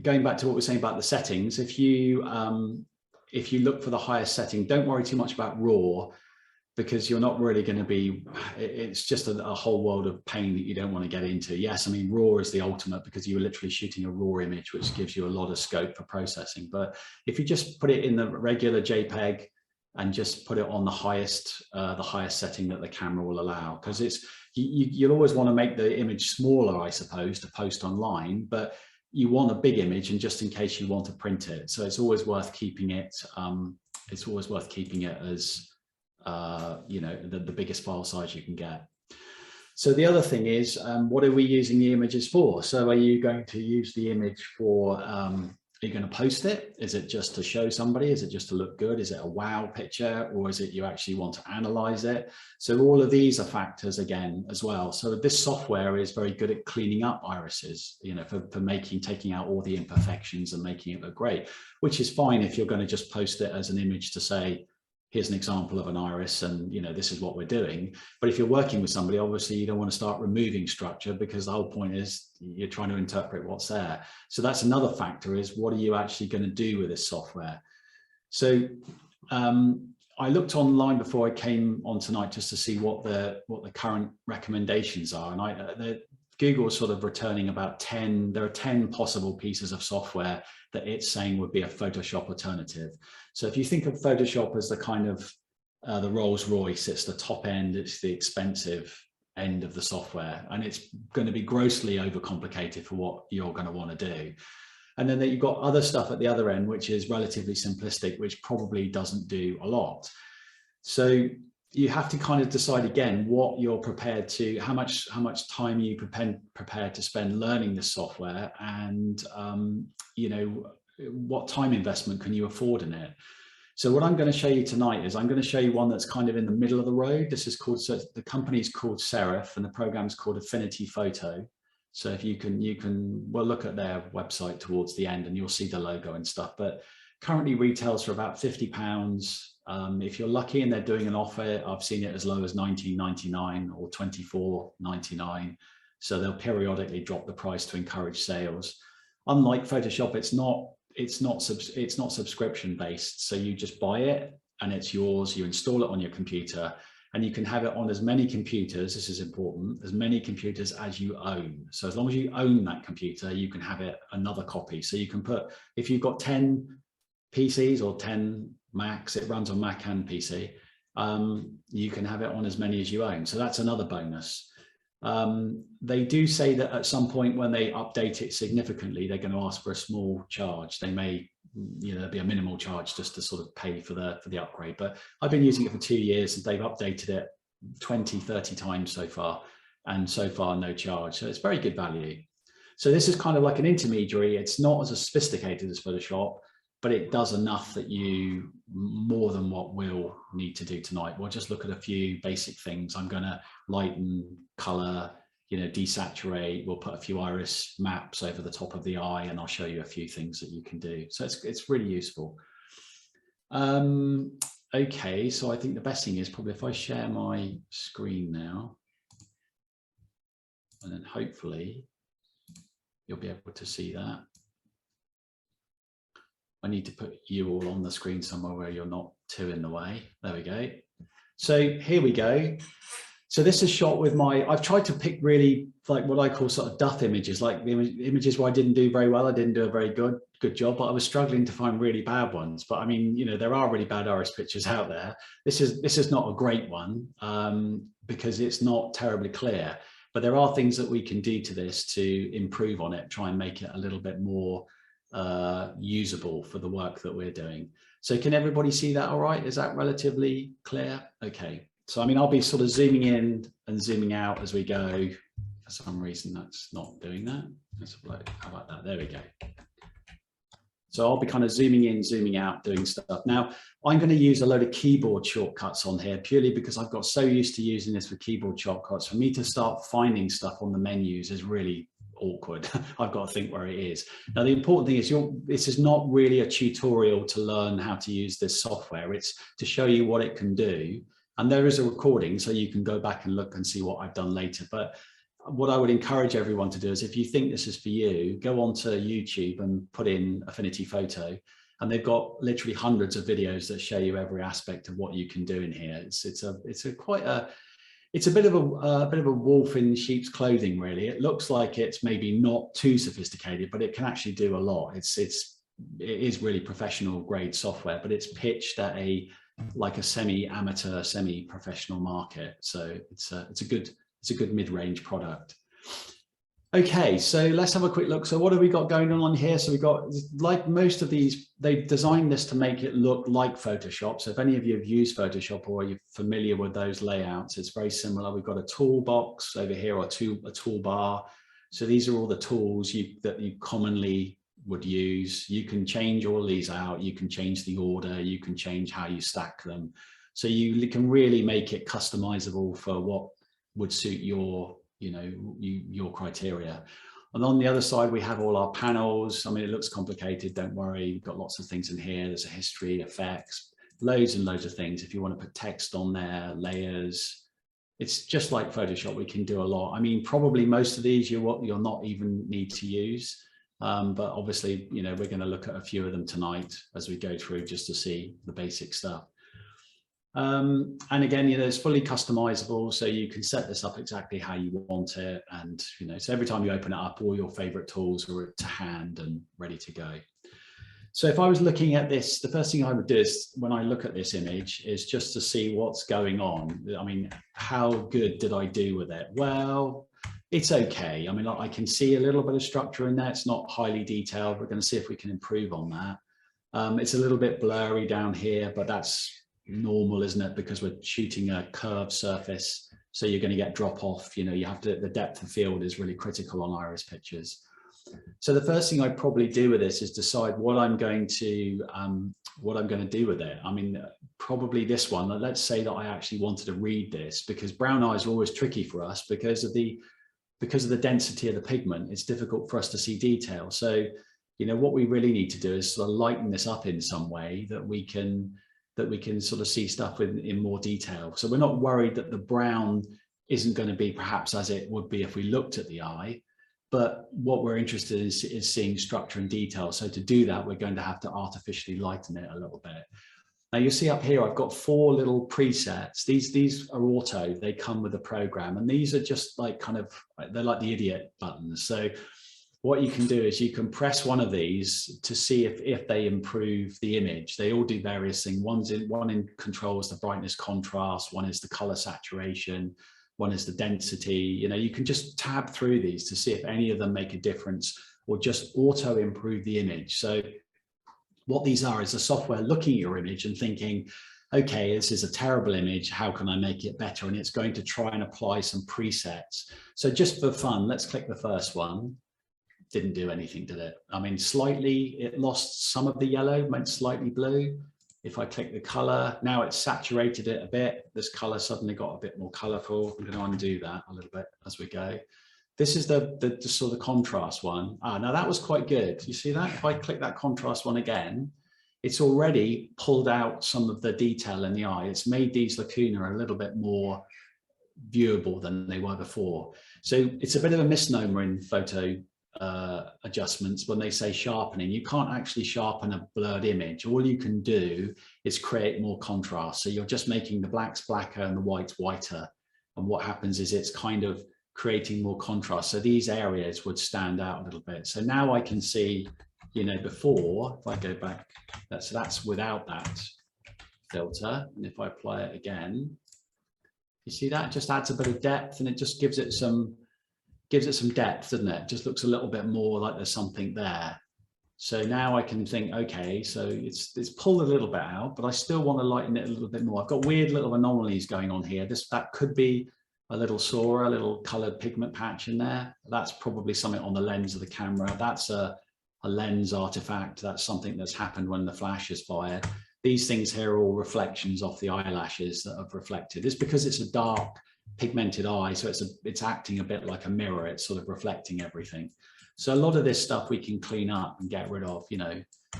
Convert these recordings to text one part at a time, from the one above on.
going back to what we're saying about the settings, if you look for the highest setting, don't worry too much about RAW, because you're not really going to be, it's just a whole world of pain that you don't want to get into. Yes, I mean, RAW is the ultimate because you're literally shooting a RAW image, which gives you a lot of scope for processing. But if you just put it in the regular JPEG and just put it on the highest setting that the camera will allow, because you'll always want to make the image smaller, I suppose, to post online, but you want a big image, and just in case you want to print it. So it's always worth keeping it, as, you know, the biggest file size you can get. So the other thing is, what are we using the images for? So are you going to use the image for, are you going to post it? Is it just to show somebody? Is it just to look good? Is it a wow picture? Or is it you actually want to analyze it? So all of these are factors again as well. So this software is very good at cleaning up irises, you know, for taking out all the imperfections and making it look great, which is fine if you're going to just post it as an image to say, here's an example of an iris, and you know, this is what we're doing. But if you're working with somebody, obviously you don't want to start removing structure, because the whole point is you're trying to interpret what's there. So that's another factor, is what are you actually going to do with this software? So I looked online before I came on tonight just to see what the current recommendations are, and Google is sort of returning about 10. There are 10 possible pieces of software that it's saying would be a Photoshop alternative. So if you think of Photoshop as the kind of the Rolls Royce, it's the top end, it's the expensive end of the software, and it's going to be grossly overcomplicated for what you're going to want to do. And then you've got other stuff at the other end, which is relatively simplistic, which probably doesn't do a lot. So you have to kind of decide again what you're prepared to, how much time you prepared to spend learning this software, and you know, what time investment can you afford in it. So what I'm going to show you tonight is I'm going to show you one that's kind of in the middle of the road. This is called, so the company's called Serif, and the program's called Affinity Photo. So if you can well, look at their website towards the end and you'll see the logo and stuff, but currently retails for about £50. If you're lucky and they're doing an offer, I've seen it as low as $19.99 or $24.99. So they'll periodically drop the price to encourage sales. Unlike Photoshop, it's not subscription based. So you just buy it and it's yours. You install it on your computer, and you can have it on as many computers, this is important, as many computers as you own. So as long as you own that computer, you can have it another copy. So you can put, if you've got 10 PCs or 10 Macs, it runs on Mac and PC, you can have it on as many as you own. So that's another bonus. They do say that at some point when they update it significantly, they're going to ask for a small charge. They may, you know, there'll be a minimal charge just to sort of pay for the upgrade. But I've been using it for 2 years and they've updated it 20, 30 times so far, and so far no charge. So it's very good value. So this is kind of like an intermediary. It's not as sophisticated as Photoshop, but it does enough that you, more than what we'll need to do tonight. We'll just look at a few basic things. I'm going to lighten, color, you know, desaturate. We'll put a few iris maps over the top of the eye, and I'll show you a few things that you can do. So it's really useful. Okay, so I think the best thing is probably if I share my screen now, and then hopefully you'll be able to see that. I need to put you all on the screen somewhere where you're not too in the way. There we go. So here we go. So this is shot with I've tried to pick really like what I call sort of duff images, like the images where I didn't do very well. I didn't do a very good job, but I was struggling to find really bad ones. But I mean, you know, there are really bad iris pictures out there. This is not a great one because it's not terribly clear, but there are things that we can do to this to improve on it, try and make it a little bit more usable for the work that we're doing. So can everybody see that all right? Is that relatively clear? Okay. So, I mean, I'll be sort of zooming in and zooming out as we go. For some reason, that's not doing that. Let's have a look. How about that? There we go. So I'll be kind of zooming in, zooming out, doing stuff. Now, I'm going to use a load of keyboard shortcuts on here purely because I've got so used to using this for keyboard shortcuts. For me to start finding stuff on the menus is really awkward. I've got to think where it is. Now, the important thing is this is not really a tutorial to learn how to use this software. It's to show you what it can do. And there is a recording, so you can go back and look and see what I've done later. But what I would encourage everyone to do is, if you think this is for you, go onto YouTube and put in Affinity Photo, and they've got literally hundreds of videos that show you every aspect of what you can do in here. It's a bit of a wolf in sheep's clothing, really. It looks like it's maybe not too sophisticated, but it can actually do a lot. It is really professional grade software, but it's pitched at like a semi-amateur, semi-professional market. So it's a good mid-range product. Okay, so let's have a quick look. So what have we got going on here? So we've got, like most of these, they've designed this to make it look like Photoshop. So if any of you have used Photoshop or you're familiar with those layouts, it's very similar. We've got a toolbox over here, or a toolbar. So these are all the tools that you commonly would use. You can change all these out. You can change the order. You can change how you stack them. So you can really make it customizable for what would suit your criteria. And on the other side, we have all our panels. I mean, it looks complicated, don't worry. We've got lots of things in here. There's a history, effects, loads and loads of things. If you want to put text on there, layers, it's just like Photoshop. We can do a lot. I mean, probably most of these you'll not even need to use. But obviously, we're going to look at a few of them tonight as we go through, just to see the basic stuff. And again, it's fully customizable, so you can set this up exactly how you want it. And, so every time you open it up, all your favorite tools are to hand and ready to go. So if I was looking at this, the first thing I would do is, when I look at this image, is just to see what's going on. I mean, how good did I do with it? Well, it's okay. I mean, I can see a little bit of structure in there. It's not highly detailed. We're going to see if we can improve on that. It's a little bit blurry down here, but that's normal, isn't it? Because we're shooting a curved surface, so you're going to get drop off. You have to, the depth of field is really critical on iris pictures. So the first thing I'd probably do with this is decide what I'm going to do with it. I mean, probably this one. Let's say that I actually wanted to read this, because brown eyes are always tricky for us because of the density of the pigment. It's difficult for us to see detail. So, what we really need to do is sort of lighten this up in some way that we can sort of see stuff in more detail. So we're not worried that the brown isn't going to be perhaps as it would be if we looked at the eye, but what we're interested in is seeing structure and detail. So to do that, we're going to have to artificially lighten it a little bit. Now you'll see up here, I've got 4 little presets. These are auto, they come with the program, and these are just like they're like the idiot buttons. So what you can do is you can press one of these to see if they improve the image. They all do various things. One controls the brightness, contrast. One is the color saturation. One is the density. You can just tab through these to see if any of them make a difference or just auto improve the image. So what these are is the software looking at your image and thinking, okay, this is a terrible image. How can I make it better? And it's going to try and apply some presets. So just for fun, let's click the first one. Didn't do anything, did it? I mean, slightly, it lost some of the yellow, went slightly blue. If I click the color, now it's saturated it a bit. This color suddenly got a bit more colorful. I'm going to undo that a little bit as we go. This is the sort of contrast one. Now that was quite good. You see that? If I click that contrast one again, it's already pulled out some of the detail in the eye. It's made these lacunae a little bit more viewable than they were before. So it's a bit of a misnomer in photo adjustments when they say sharpening. You can't actually sharpen a blurred image. All you can do is create more contrast. So you're just making the blacks blacker and the whites whiter. And what happens is it's kind of creating more contrast. So these areas would stand out a little bit. So now I can see, before, if I go back, that's without that filter. And if I apply it again, you see that just adds a bit of depth, and it just gives it some depth, doesn't it? It just looks a little bit more like there's something there. So now I can think, okay, so it's pulled a little bit out, but I still want to lighten it a little bit more. I've got weird little anomalies going on here. That could be a little sora, a little colored pigment patch in there. That's probably something on the lens of the camera. That's a lens artifact. That's something that's happened when the flash is fired. These things here are all reflections off the eyelashes that have reflected. It's because it's a dark pigmented eye, so it's acting a bit like a mirror. It's sort of reflecting everything. So a lot of this stuff we can clean up and get rid of,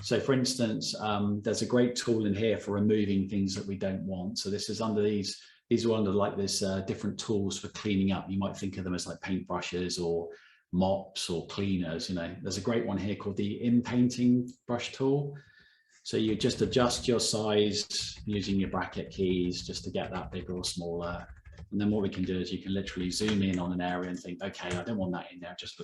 So for instance, there's a great tool in here for removing things that we don't want. So this is under these these are under like this different tools for cleaning up. You might think of them as like paintbrushes or mops or cleaners. You know, there's a great one here called the in-painting brush tool. So you just adjust your size using your bracket keys just to get that bigger or smaller. And then what we can do is you can literally zoom in on an area and think, okay, I don't want that in there. It just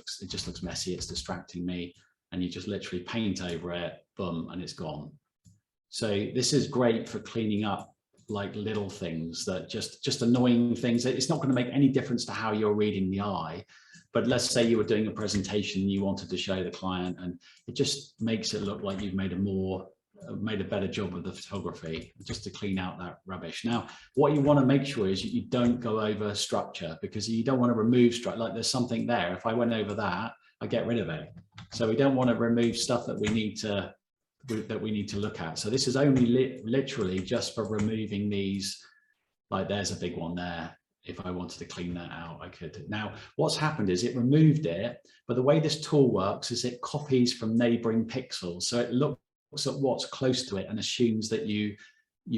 looks messy. It's distracting me. And you just literally paint over it, boom, and it's gone. So this is great for cleaning up like little things that just annoying things. It's not going to make any difference to how you're reading the eye. But let's say you were doing a presentation you wanted to show the client, and it just makes it look like you've made a better job of the photography, just to clean out that rubbish. Now, what you want to make sure is you don't go over structure, because you don't want to remove structure. Like there's something there. If I went over that, I get rid of it. So we don't want to remove stuff that we need to look at. So this is only literally just for removing these. Like there's a big one there. If I wanted to clean that out, I could. Now, what's happened is it removed it, but the way this tool works is it copies from neighboring pixels. So it looks at what's close to it and assumes that you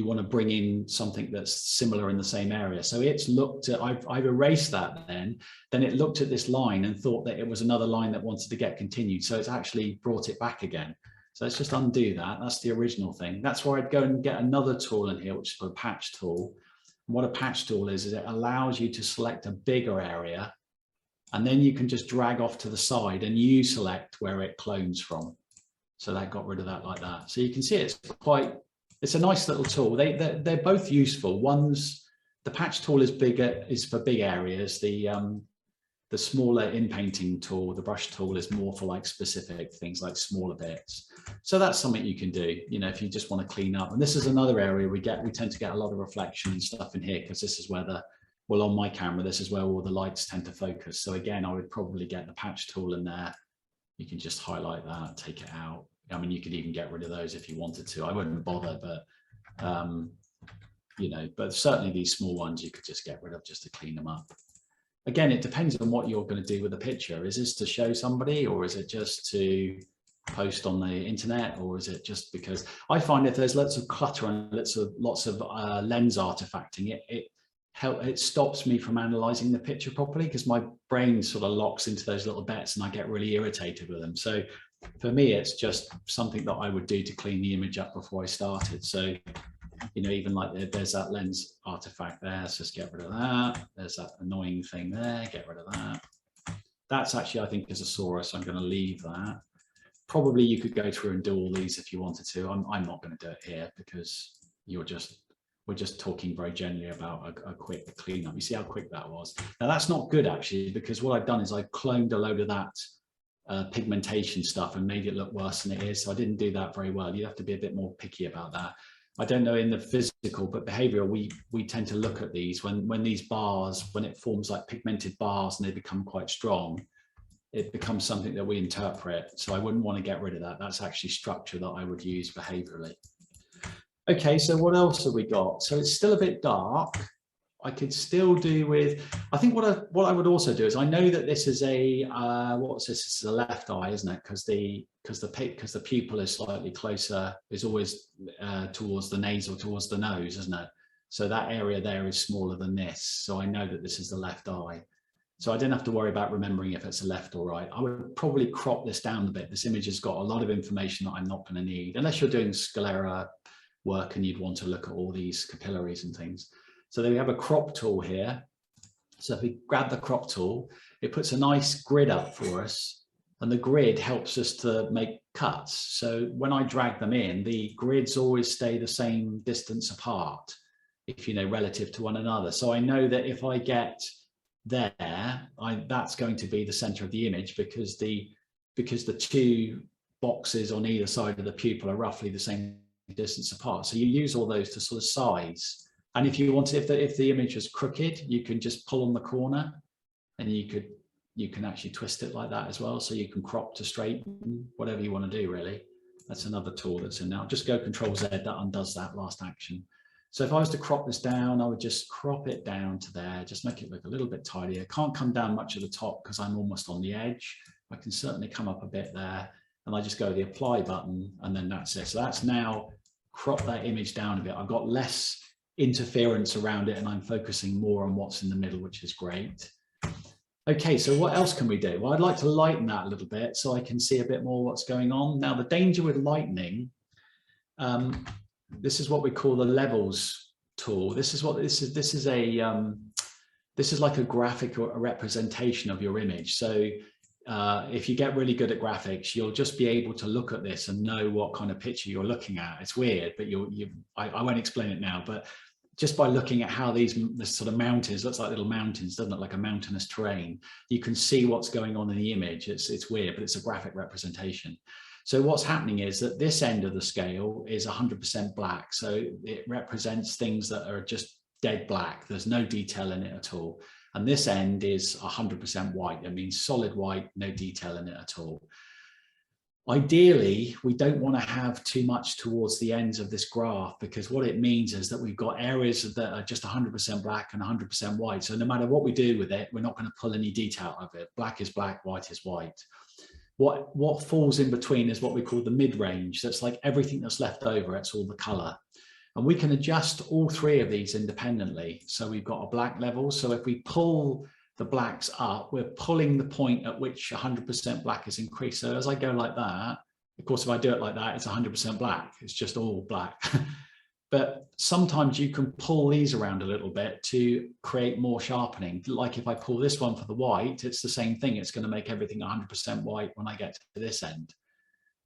want to bring in something that's similar in the same area. So it's looked at, I've erased that then it looked at this line and thought that it was another line that wanted to get continued. So it's actually brought it back again. So let's just undo that. That's the original thing. That's where I'd go and get another tool in here, which is called a patch tool. And what a patch tool is it allows you to select a bigger area, and then you can just drag off to the side and you select where it clones from. So that got rid of that like that. So you can see it's a nice little tool. They're both useful. The patch tool is for big areas. The smaller in-painting tool, the brush tool, is more for like specific things like smaller bits. So that's something you can do, you know, if you just want to clean up. And this is another area we tend to get a lot of reflection and stuff in here, because this is where well, on my camera, this is where all the lights tend to focus. So again, I would probably get the patch tool in there. You can just highlight that, take it out. I mean, you could even get rid of those if you wanted to. I wouldn't bother, but you know, but certainly these small ones you could just get rid of just to clean them up. Again, it depends on what you're going to do with the picture. Is this to show somebody, or is it just to post on the internet, or is it just because I find if there's lots of clutter and lots of lens artifacting, it stops me from analyzing the picture properly, because my brain sort of locks into those little bits and I get really irritated with them. So for me, it's just something that I would do to clean the image up before I started. So, you know, even like there's that lens artifact there, let's just get rid of that. There's that annoying thing there, get rid of that. That's actually, I think, is a Saurus. I'm going to leave that. Probably you could go through and do all these if you wanted to. I'm not going to do it here, because we're just talking very generally about a quick cleanup. You see how quick that was? Now that's not good actually, because what I've done is I cloned a load of that pigmentation stuff and made it look worse than it is. So I didn't do that very well. You have to be a bit more picky about that. I don't know in the physical, but behavioral, we tend to look at these when these bars, when it forms like pigmented bars and they become quite strong, it becomes something that we interpret. So I wouldn't want to get rid of that. That's actually structure that I would use behaviorally. Okay, so what else have we got? So it's still a bit dark. I could still do with, I think what I would also do is, I know that this is a, what's this? This is a left eye, isn't it? Because the pupil is slightly closer, is always towards the nasal, towards the nose, isn't it? So that area there is smaller than this. So I know that this is the left eye. So I didn't have to worry about remembering if it's a left or right. I would probably crop this down a bit. This image has got a lot of information that I'm not going to need, unless you're doing sclera work and you'd want to look at all these capillaries and things. So then we have a crop tool here. So if we grab the crop tool, it puts a nice grid up for us, and the grid helps us to make cuts. So when I drag them in, the grids always stay the same distance apart, if you know, relative to one another. So I know that if I get there, that's going to be the center of the image, because the two boxes on either side of the pupil are roughly the same distance apart. So you use all those to sort of size. And if you want to, if the image is crooked, you can just pull on the corner, and you can actually twist it like that as well. So you can crop to straighten, whatever you want to do really. That's another tool that's in now. Just go Control Z, that undoes that last action. So if I was to crop this down, I would just crop it down to there, just make it look a little bit tidier. Can't come down much at the top because I'm almost on the edge. I can certainly come up a bit there, and I just go the apply button, and then that's it. So that's now crop that image down a bit. I've got less interference around it, and I'm focusing more on what's in the middle, which is great. Okay, so what else can we do? Well, I'd like to lighten that a little bit so I can see a bit more what's going on. Now, the danger with lightening, this is what we call the levels tool. This is like a graphic or a representation of your image. So if you get really good at graphics, you'll just be able to look at this and know what kind of picture you're looking at. It's weird, but I won't explain it now, but just by looking at how this sort of mountains, looks like little mountains, doesn't it, like a mountainous terrain, you can see what's going on in the image. It's weird, but it's a graphic representation. So what's happening is that this end of the scale is 100% black. So it represents things that are just dead black. There's no detail in it at all. And this end is 100% white. That means solid white, no detail in it at all. Ideally, we don't want to have too much towards the ends of this graph, because what it means is that we've got areas that are just 100% black and 100% white. So no matter what we do with it, we're not going to pull any detail out of it. Black is black, white is white. What falls in between is what we call the mid-range. That's like everything that's left over, it's all the color. And we can adjust all three of these independently. So we've got a black level. So if we pull the blacks up, we're pulling the point at which 100% black is increased. So as I go like that, of course, if I do it like that, it's 100% black. It's just all black. But sometimes you can pull these around a little bit to create more sharpening. Like if I pull this one for the white, it's the same thing. It's going to make everything 100% white when I get to this end.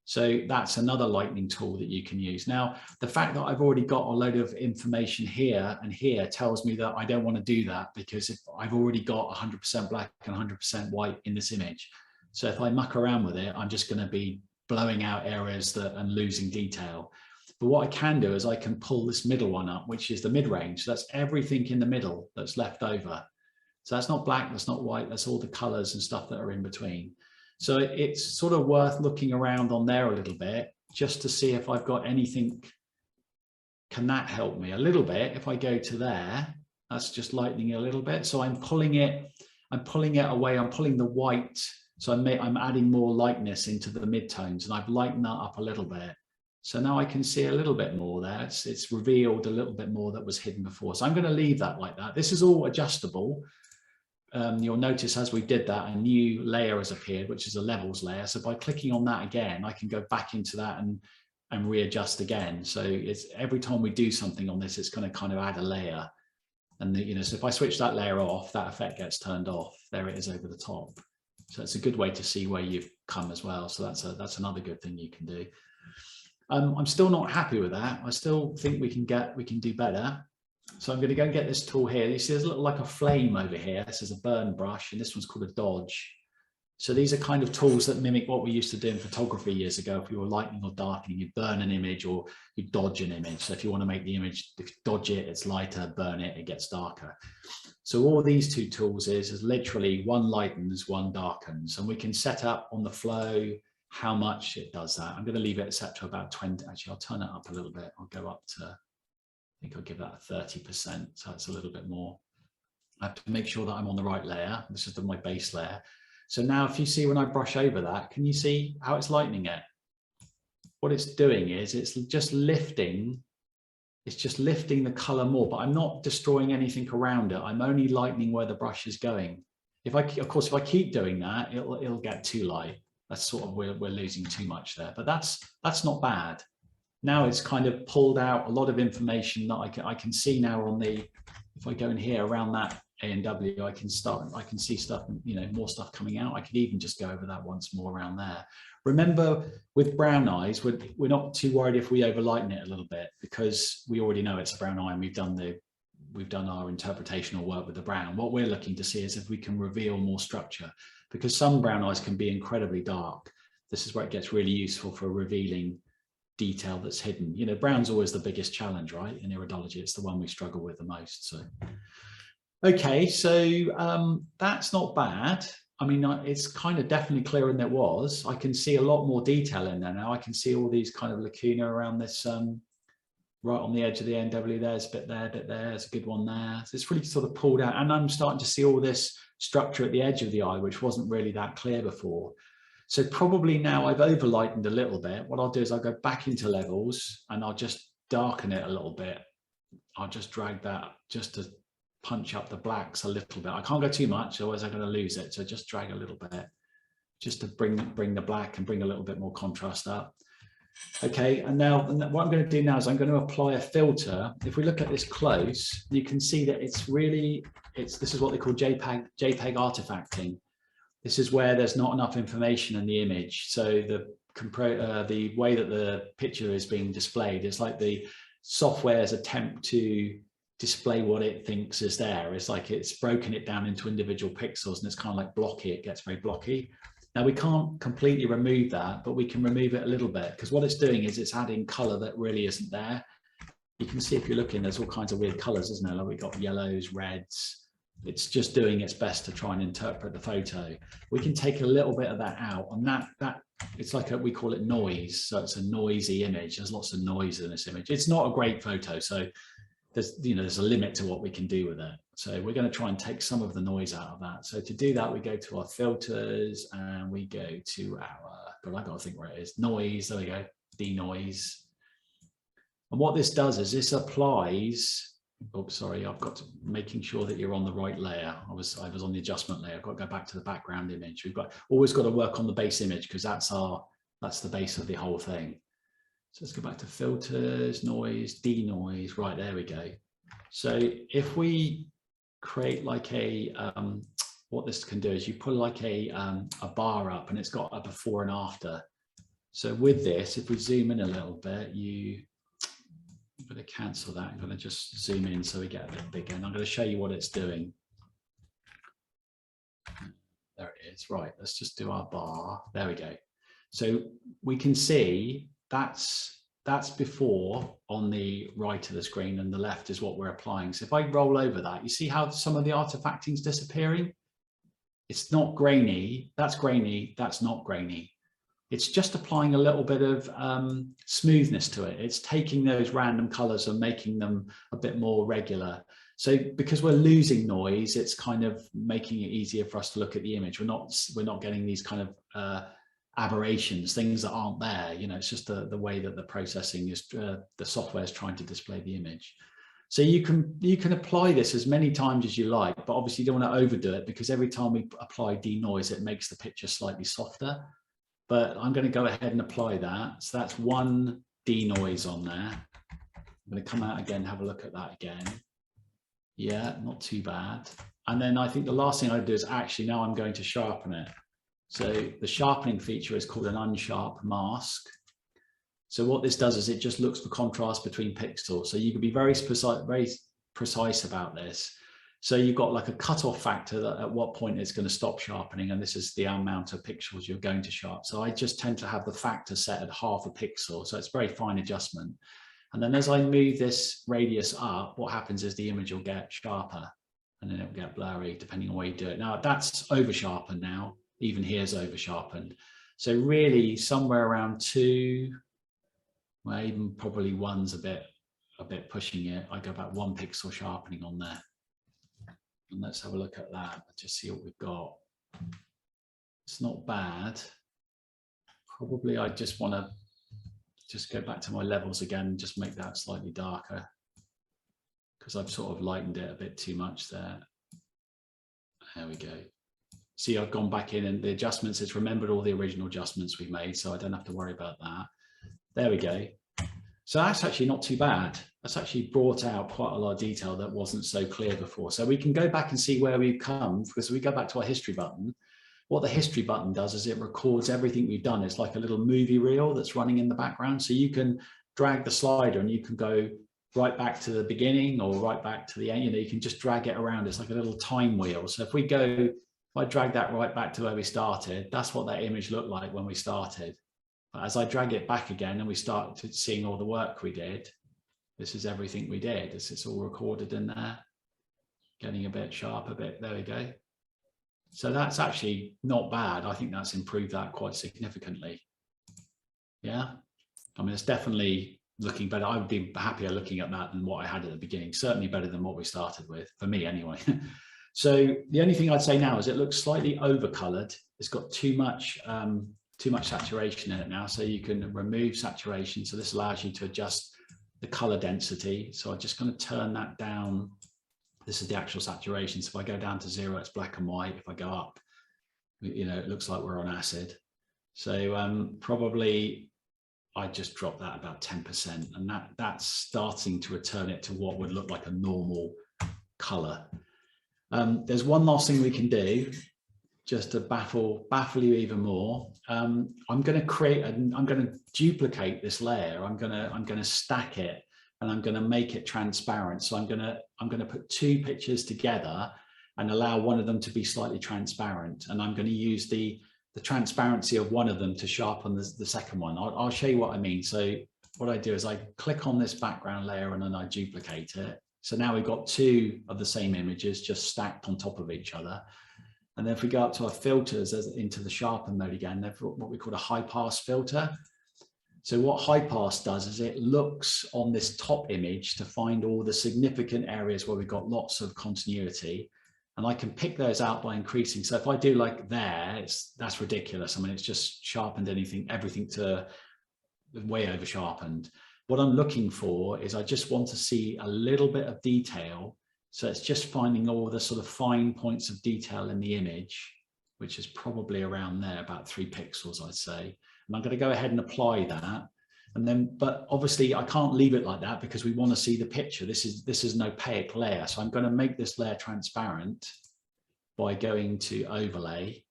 So that's another lightening tool that you can use. Now, the fact that I've already got a load of information here and here tells me that I don't want to do that, because if I've already got 100% black and 100% white in this image. So if I muck around with it, I'm just going to be blowing out areas and losing detail. But what I can do is I can pull this middle one up, which is the mid-range. So that's everything in the middle that's left over. So that's not black, that's not white, that's all the colors and stuff that are in between. So it's sort of worth looking around on there a little bit just to see if I've got anything. Can that help me a little bit? If I go to there, that's just lightening it a little bit. So I'm pulling it away. I'm pulling the white. So I'm adding more lightness into the midtones, and I've lightened that up a little bit. So now I can see a little bit more there. It's revealed a little bit more that was hidden before. So I'm going to leave that like that. This is all adjustable. You'll notice as we did that, a new layer has appeared, which is a levels layer. So by clicking on that again, I can go back into that and readjust again. So it's every time we do something on this, it's going to kind of add a layer. And so if I switch that layer off, that effect gets turned off. There it is over the top. So it's a good way to see where you've come as well. So that's another good thing you can do. I'm still not happy with that. I still think we can do better. So I'm going to go and get this tool here. You see there's a little like a flame over here. This is a burn brush, and this one's called a dodge. So these are kind of tools that mimic what we used to do in photography years ago. If you were lightening or darkening, you burn an image or you dodge an image. So if you want to make the image, if you dodge it, it's lighter, burn it, it gets darker. So all these two tools is literally one lightens, one darkens, and we can set up on the flow how much it does that. I'm going to leave it set to about 20. Actually, I'll turn it up a little bit. I'll go up to, I think I'll give that a 30%. So it's a little bit more. I have to make sure that I'm on the right layer. This is my base layer. So now if you see when I brush over that, can you see how it's lightening it? What it's doing is it's just lifting the color more, but I'm not destroying anything around it. I'm only lightening where the brush is going. Of course, if I keep doing that, it'll get too light. That's sort of, we're losing too much there, but that's not bad. Now it's kind of pulled out a lot of information that I can see now on the, if I go in here around that A&W, I can see stuff, more stuff coming out. I could even just go over that once more around there. Remember, with brown eyes, we're not too worried if we over lighten it a little bit, because we already know it's a brown eye and we've done our interpretational work with the brown. What we're looking to see is if we can reveal more structure, because some brown eyes can be incredibly dark. This is where it gets really useful for revealing detail that's hidden. Brown's always the biggest challenge, right? In iridology, it's the one we struggle with the most. So, okay, so that's not bad. I mean, it's kind of definitely clearer than it was. I can see a lot more detail in there now. I can see all these kind of lacuna around this, right on the edge of the NW. There's a bit there, there's a good one there. So it's really sort of pulled out, and I'm starting to see all this structure at the edge of the eye, which wasn't really that clear before. So probably now I've over lightened a little bit. What I'll do is I'll go back into levels and I'll just darken it a little bit. I'll just drag that just to punch up the blacks a little bit. I can't go too much, otherwise I'm going to lose it. So just drag a little bit, just to bring the black and bring a little bit more contrast up. Okay, and now what I'm going to do now is I'm going to apply a filter. If we look at this close, you can see that this is what they call JPEG artifacting. This is where there's not enough information in the image. So the way that the picture is being displayed, it's like the software's attempt to display what it thinks is there. It's like it's broken it down into individual pixels, and it's kind of like blocky. It gets very blocky. Now we can't completely remove that, but we can remove it a little bit, because what it's doing is it's adding color that really isn't there. You can see if you're looking, there's all kinds of weird colors, isn't there? Like we've got yellows, reds. It's just doing its best to try and interpret the photo. We can take a little bit of that out, and that it's like we call it noise. So it's a noisy image. There's lots of noise in this image. It's not a great photo, so there's a limit to what we can do with it. So we're going to try and take some of the noise out of that. So to do that, we go to our filters and we go to our, but I've got to think where it is, noise. There we go, denoise. And what this does is this applies, oh, sorry, I've got to making sure that you're on the right layer. I was on the adjustment layer. I've got to go back to the background image. We've always got to work on the base image, because that's the base of the whole thing. So let's go back to filters, noise, denoise. Right, there we go. So if we create like a, what this can do is you put like a bar up, and it's got a before and after. So with this, if we zoom in a little bit, I'm going to cancel that. I'm going to just zoom in so we get a bit bigger, and I'm going to show you what it's doing. There it is. Right, let's just do our bar. There we go. So we can see that's before on the right of the screen, and the left is what we're applying. So if I roll over that, you see how some of the artifacting is disappearing? It's not grainy. That's not grainy. It's just applying a little bit of smoothness to it. It's taking those random colors and making them a bit more regular. So because we're losing noise, it's kind of making it easier for us to look at the image. We're not getting these kind of aberrations, things that aren't there. It's just the way that the processing is, the software is trying to display the image. So you can apply this as many times as you like, but obviously you don't want to overdo it, because every time we apply denoise, it makes the picture slightly softer. But I'm going to go ahead and apply that. So that's one denoise on there. I'm going to come out again, have a look at that again. Yeah, not too bad. And then I think the last thing I do is actually now I'm going to sharpen it. So the sharpening feature is called an unsharp mask. So what this does is it just looks for contrast between pixels. So you can be very precise about this. So you've got like a cutoff factor that at what point it's going to stop sharpening, and this is the amount of pixels you're going to sharpen. So I just tend to have the factor set at half a pixel. So it's very fine adjustment. And then as I move this radius up, what happens is the image will get sharper, and then it'll get blurry depending on where you do it. Now that's over sharpened now. Even here's over sharpened. So really somewhere around 2, well, even probably 1's a bit pushing it. I go about 1 pixel sharpening on there. And let's have a look at that. Let's just see what we've got. It's not bad. Probably I just want to just go back to my levels again and just make that slightly darker, because I've sort of lightened it a bit too much there. There we go. See, I've gone back in, and the adjustments, it's remembered all the original adjustments we've made, so I don't have to worry about that. There we go. So that's actually not too bad. That's actually brought out quite a lot of detail that wasn't so clear before. So we can go back and see where we've come, because we go back to our history button. What the history button does is it records everything we've done. It's like a little movie reel that's running in the background. So you can drag the slider and you can go right back to the beginning or right back to the end. You can just drag it around. It's like a little time wheel. So if I drag that right back to where we started, that's what that image looked like when we started. But as I drag it back again and we start seeing all the work we did, this is everything we did. It's all recorded in there, getting a bit sharp, a bit, there we go. So that's actually not bad. I think that's improved that quite significantly. Yeah, I mean, it's definitely looking better. I would be happier looking at that than what I had at the beginning, certainly better than what we started with, for me anyway. So the only thing I'd say now is it looks slightly overcolored. It's got too much saturation in it now, so you can remove saturation. So this allows you to adjust color density. So I'm just going to turn that down. This is the actual saturation. So if I go down to 0, it's black and white. If I go up, you know, it looks like we're on acid. So probably I just drop that about 10%, and that's starting to return it to what would look like a normal color. There's one last thing we can do just to baffle you even more. I'm going to duplicate this layer. I'm going to stack it, and I'm going to make it transparent. So I'm going to put 2 pictures together and allow one of them to be slightly transparent. And I'm going to use the transparency of one of them to sharpen the second one. I'll show you what I mean. So what I do is I click on this background layer and then I duplicate it. So now we've got 2 of the same images just stacked on top of each other. And then if we go up to our filters into the sharpen mode again, they've got what we call a high pass filter. So what high pass does is it looks on this top image to find all the significant areas where we've got lots of continuity. And I can pick those out by increasing. So if I do like there, that's ridiculous. I mean, it's just sharpened everything to way over sharpened. What I'm looking for is I just want to see a little bit of detail. So it's just finding all the sort of fine points of detail in the image, which is probably around there, about 3 pixels, I'd say. And I'm going to go ahead and apply that. And then, but obviously I can't leave it like that because we want to see the picture. This is an opaque layer. So I'm going to make this layer transparent by going to overlay.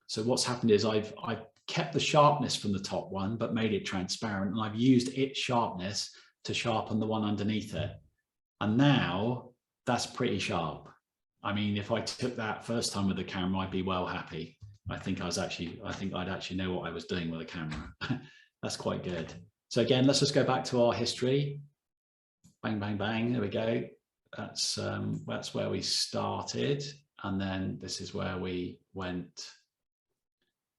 So what's happened is I've kept the sharpness from the top one, but made it transparent. And I've used its sharpness to sharpen the one underneath it. And now that's pretty sharp. I mean, if I took that first time with the camera, I'd be well happy. I think I'd actually know what I was doing with the camera. That's quite good. So again, let's just go back to our history. Bang, bang, bang. There we go. That's where we started. And then this is where we went.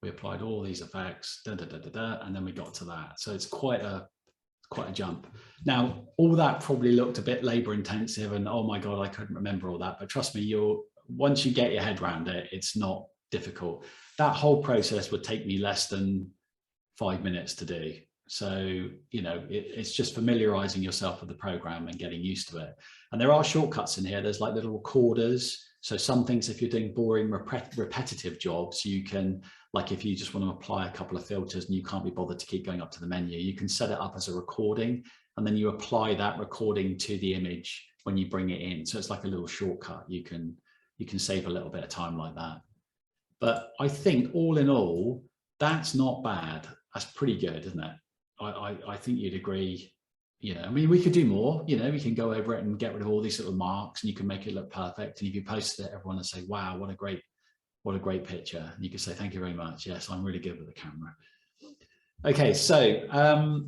We applied all these effects, and then we got to that. So it's quite a jump. Now, all that probably looked a bit labor intensive and oh my God, I couldn't remember all that. But trust me, once you get your head around it, it's not difficult. That whole process would take me less than 5 minutes to do. So, you know, it's just familiarizing yourself with the program and getting used to it. And there are shortcuts in here. There's like little recorders. So some things, if you're doing boring, repetitive jobs, you can, like if you just want to apply a couple of filters and you can't be bothered to keep going up to the menu, you can set it up as a recording and then you apply that recording to the image when you bring it in. So it's like a little shortcut. You can save a little bit of time like that. But I think all in all, that's not bad. That's pretty good, isn't it? I think you'd agree. You know, I mean, we could do more. You know, we can go over it and get rid of all these little marks and you can make it look perfect. And if you post it, everyone will say, wow, what a great picture. And you can say, thank you very much. Yes, I'm really good with the camera. Okay, so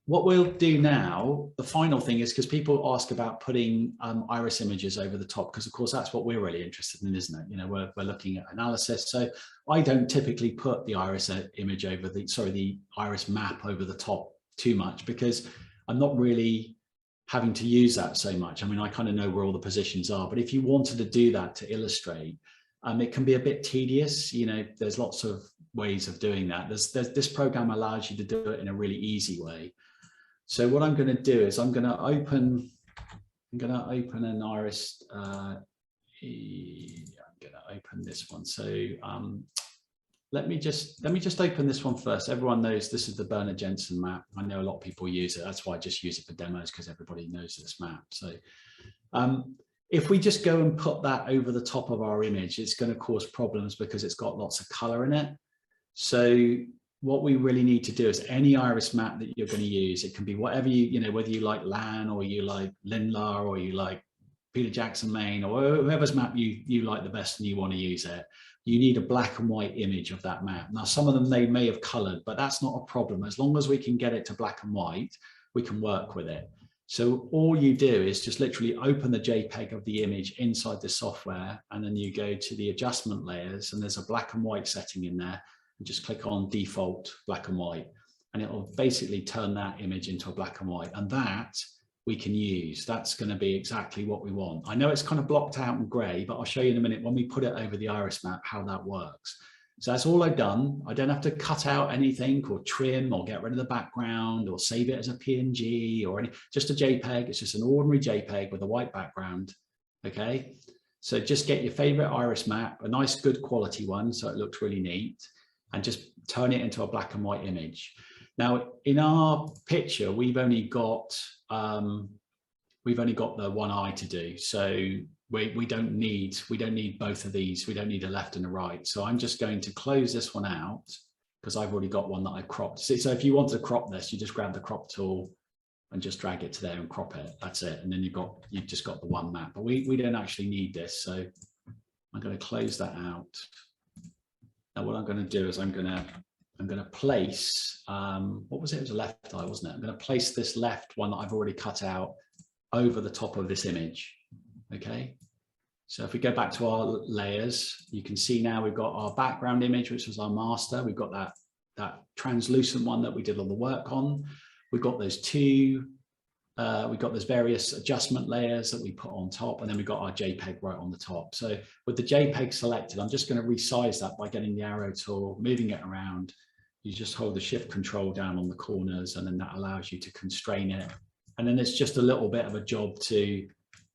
what we'll do now, the final thing is, because people ask about putting iris images over the top, because of course that's what we're really interested in, isn't it? You know, we're looking at analysis. So I don't typically put the iris image over the iris map over the top too much, because I'm not really having to use that so much. I mean, I kind of know where all the positions are, but if you wanted to do that to illustrate, it can be a bit tedious. You know, there's lots of ways of doing that. This program allows you to do it in a really easy way. So what I'm going to do is I'm going to open an iris. I'm going to open this one. So let me just open this one first. Everyone knows this is the Bernard Jensen map. I know a lot of people use it. That's why I just use it for demos, because everybody knows this map. So if we just go and put that over the top of our image, it's going to cause problems because it's got lots of color in it. So what we really need to do is any iris map that you're going to use, it can be whatever you know, whether you like Lan or you like Lindlar or you like Peter Jackson Main or whoever's map you like the best and you want to use it. You need a black and white image of that map. Now, some of them they may have colored, but that's not a problem. As long as we can get it to black and white, we can work with it. So all you do is just literally open the JPEG of the image inside the software, and then you go to the adjustment layers, and there's a black and white setting in there, and just click on default black and white, and it will basically turn that image into a black and white, and that we can use. That's going to be exactly what we want. I know it's kind of blocked out in gray, but I'll show you in a minute when we put it over the iris map how that works. So that's all I've done. I don't have to cut out anything or trim or get rid of the background or save it as a PNG or just a JPEG. It's just an ordinary JPEG with a white background. Okay. So just get your favorite iris map, a nice good quality one, so it looks really neat, and just turn it into a black and white image. Now, in our picture, we've only got the one eye to do. So we don't need both of these. We don't need a left and a right. So I'm just going to close this one out because I've already got one that I've cropped. So if you want to crop this, you just grab the crop tool and just drag it to there and crop it. That's it. And then you've just got the one map. But we don't actually need this. So I'm going to close that out. Now what I'm going to do is I'm going to place, what was it? It was a left eye, wasn't it? I'm going to place this left one that I've already cut out over the top of this image. Okay. So if we go back to our layers, you can see now we've got our background image, which was our master. We've got that translucent one that we did all the work on. We've got those two, we've got those various adjustment layers that we put on top, and then we've got our JPEG right on the top. So with the JPEG selected, I'm just going to resize that by getting the arrow tool, moving it around. You just hold the shift control down on the corners, and then that allows you to constrain it. And then it's just a little bit of a job to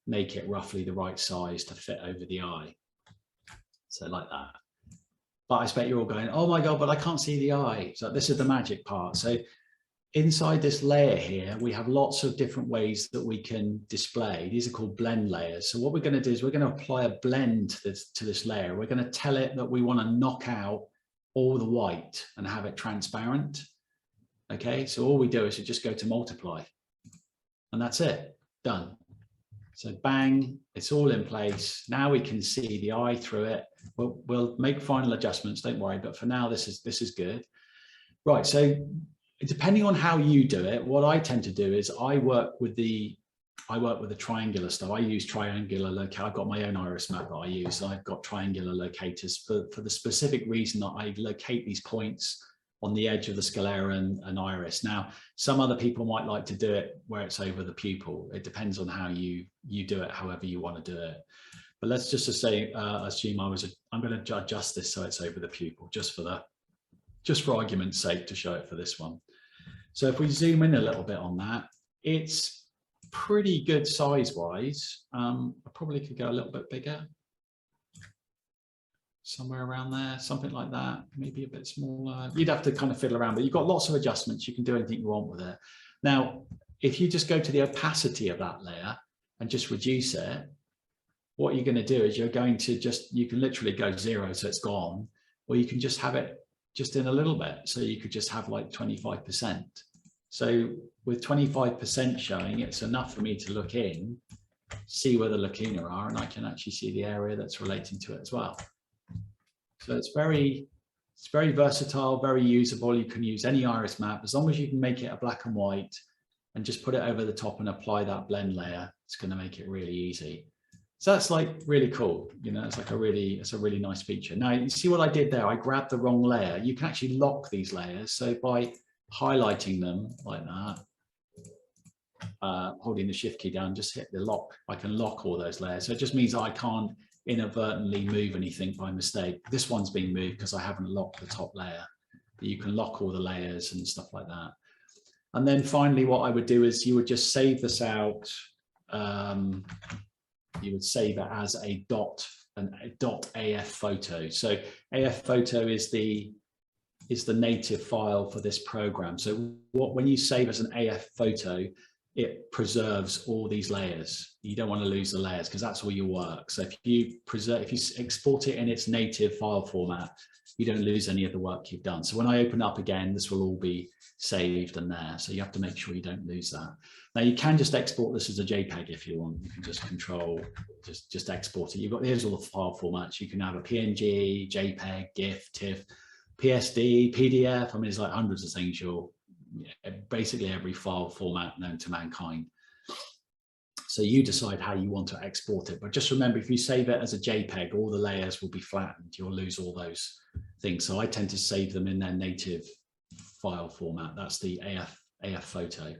make it roughly the right size to fit over the eye. So like that. But I expect you're all going, oh my God, but I can't see the eye. So this is the magic part. So inside this layer here, we have lots of different ways that we can display. These are called blend layers. So what we're going to do is we're going to apply a blend to this layer. We're going to tell it that we want to knock out all the white and have it transparent. Okay, so all we do is we just go to multiply. And that's it, done. So bang, it's all in place. Now we can see the eye through it. We'll make final adjustments, don't worry. But for now, this is good. Right, so depending on how you do it, what I tend to do is I work with the triangular stuff. I use triangular locator. I've got my own iris map that I use. So I've got triangular locators for the specific reason that I locate these points on the edge of the sclera and iris. Now, some other people might like to do it where it's over the pupil. It depends on how you do it, however you want to do it. But let's just say, assume I'm going to adjust this so it's over the pupil, just for argument's sake, to show it for this one. So if we zoom in a little bit on that, it's pretty good size-wise. I probably could go a little bit bigger. Somewhere around there, something like that, maybe a bit smaller. You'd have to kind of fiddle around, but you've got lots of adjustments. You can do anything you want with it. Now, if you just go to the opacity of that layer and just reduce it, what you're going to do is you're going to you can literally go 0 so it's gone, or you can just have it just in a little bit. So you could just have like 25%. So with 25% showing, it's enough for me to look in, see where the lacuna are, and I can actually see the area that's relating to it as well. So it's very versatile, very usable. You can use any iris map as long as you can make it a black and white and just put it over the top and apply that blend layer. It's going to make it really easy. So that's like really cool. You know, it's a really nice feature. Now you see what I did there? I grabbed the wrong layer. You can actually lock these layers. So by highlighting them like that, holding the shift key down, just hit the lock. I can lock all those layers. So it just means I can't inadvertently move anything by mistake. This one's being moved because I haven't locked the top layer, but you can lock all the layers and stuff like that. And then finally, what I would do is you would just save this out. You would save it as a .af photo. So AF photo is the native file for this program. So when you save as an AF photo, it preserves all these layers. You don't want to lose the layers because that's all your work. So if you export it in its native file format, you don't lose any of the work you've done. So when I open up again, this will all be saved and there. So you have to make sure you don't lose that. Now you can just export this as a JPEG if you want. You can just just export it. Here's all the file formats. You can have a PNG, JPEG, GIF, TIFF, PSD, PDF. I mean, it's like hundreds of things. Basically every file format known to mankind. So you decide how you want to export it, but just remember, if you save it as a JPEG, all the layers will be flattened. You'll lose all those things. So I tend to save them in their native file format. That's the AF photo.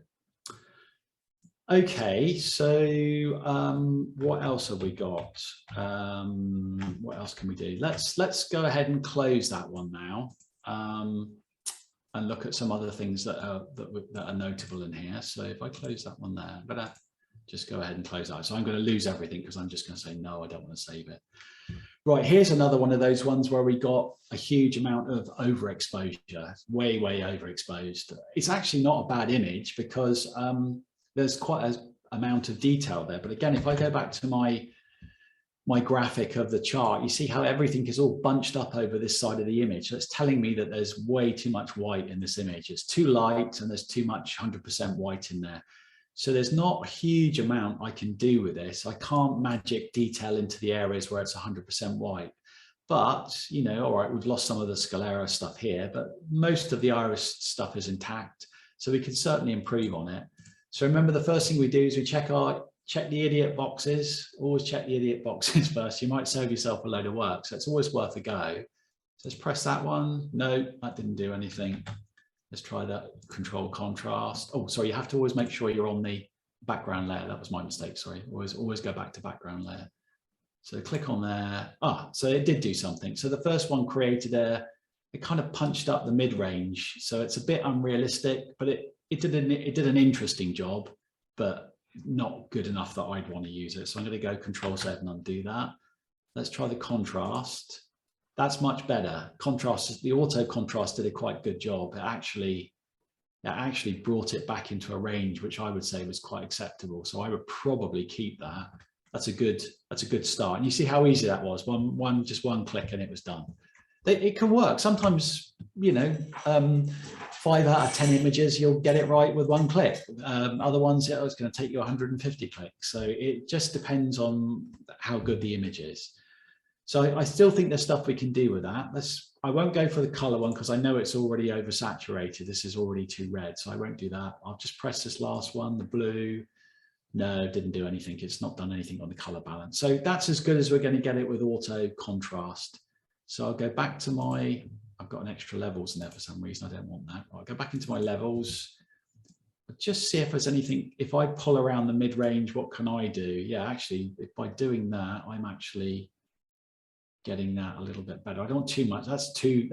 Okay, so what else have we got? What else can we do? Let's go ahead and close that one now, and look at some other things that are notable in here. So if I close that one there, but just go ahead and close that. So I'm going to lose everything because I'm just going to say no, I don't want to save it. Right, here's another one of those ones where we got a huge amount of overexposure, way overexposed. It's actually not a bad image because there's quite an amount of detail there. But again, if I go back to my graphic of the chart, you see how everything is all bunched up over this side of the image. So it's telling me that there's way too much white in this image. It's too light and there's too much 100% white in there. So there's not a huge amount I can do with this. I can't magic detail into the areas where it's 100% white. But, you know, all right, we've lost some of the sclera stuff here, but most of the iris stuff is intact. So we can certainly improve on it. So remember, the first thing we do is we check the idiot boxes. Always check the idiot boxes first. You might save yourself a load of work. So it's always worth a go. So let's press that one. No, that didn't do anything. Let's try that control contrast. Oh, sorry, you have to always make sure you're on the background layer. That was my mistake, sorry. Always go back to background layer. So click on there. So it did do something. So the first one created it kind of punched up the mid-range. So it's a bit unrealistic, but it did an interesting job, but not good enough that I'd want to use it. So I'm going to go Control-Z and undo that. Let's try the contrast. That's much better. Contrast, the auto contrast did a quite good job. It actually brought it back into a range, which I would say was quite acceptable. So I would probably keep that. That's a good start. And you see how easy that was. Just one click and it was done. It can work. Sometimes, you know, 5 out of 10 images, you'll get it right with one click. Other ones, it's going to take you 150 clicks. So it just depends on how good the image is. So I still think there's stuff we can do with that. I won't go for the color one because I know it's already oversaturated. This is already too red, so I won't do that. I'll just press this last one, the blue. No, didn't do anything. It's not done anything on the color balance. So that's as good as we're going to get it with auto contrast. So I'll go back to I've got an extra levels in there for some reason. I don't want that. I'll go back into my levels. Just see if there's anything. If I pull around the mid-range, what can I do? Yeah, actually, by doing that, I'm actually getting that a little bit better. I don't want too much. That's too